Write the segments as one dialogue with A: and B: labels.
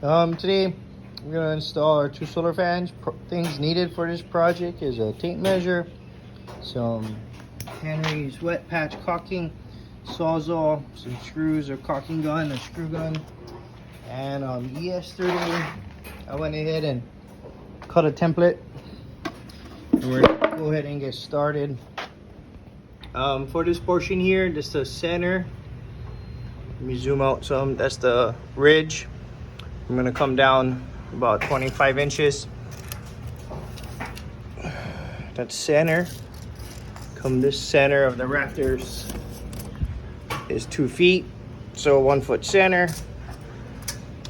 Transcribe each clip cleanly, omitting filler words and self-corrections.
A: Today we're gonna install our two solar fans. Things needed for this project is a tape measure, some Henry's wet patch caulking, Sawzall, some screws, a caulking gun, a screw gun, and ES30. I went ahead and cut a template, and we're gonna go ahead and get started. For this portion here, this is the center. Let me zoom out some. That's the ridge. I'm gonna come down about 25 inches. That's center. Come this center of the rafters is 2 feet. So 1 foot center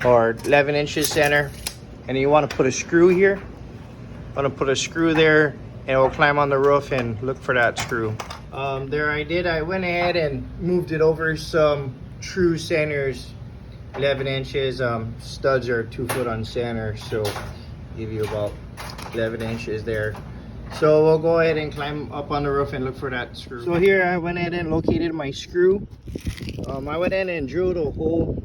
A: or 11 inches center. And you wanna put a screw here. I'm gonna put a screw there and we'll climb on the roof and look for that screw. I went ahead and moved it over some true centers, 11 inches. Studs are 2 foot on center, so give you about 11 inches there. So we'll go ahead and climb up on the roof and look for that screw. So here I went ahead and located my screw. I went ahead and drilled a hole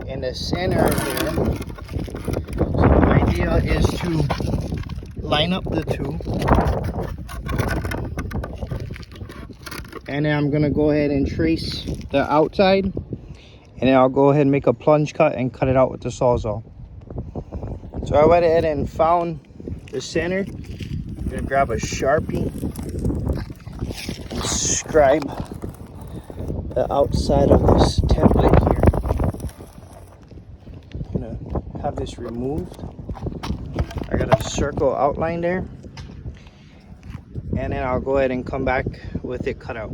A: in the center there. So the idea is to line up the two. And then I'm gonna go ahead and trace the outside, and then I'll go ahead and make a plunge cut and cut it out with the Sawzall. So I went ahead and found the center. I'm gonna grab a Sharpie and scribe the outside of this template here. I'm gonna have this removed. I got a circle outline there. And then I'll go ahead and come back with it cut out.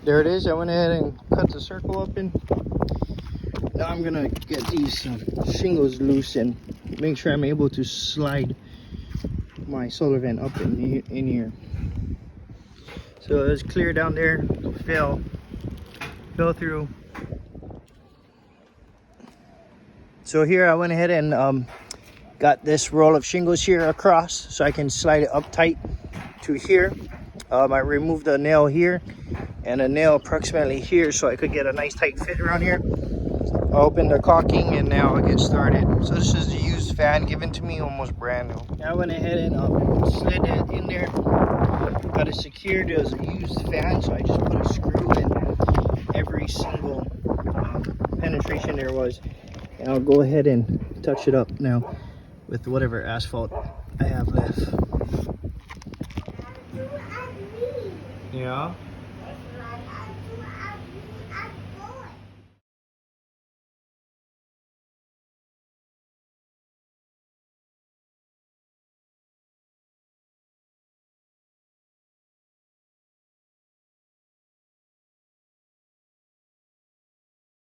A: There it is. I went ahead and cut the circle open. Now I'm gonna get these shingles loose and make sure I'm able to slide my solar van up in here. So it's clear down there. Fell through. So here I went ahead and got this roll of shingles here across so I can slide it up tight to here. I removed a nail here and a nail approximately here so I could get a nice tight fit around here. I opened the caulking and now I'll get started. So this is the used fan given to me, almost brand new. I went ahead and slid it in there, got it secured as a used fan, so I just put a screw in every single penetration there was. And I'll go ahead and touch it up now with whatever asphalt I have left. Yeah.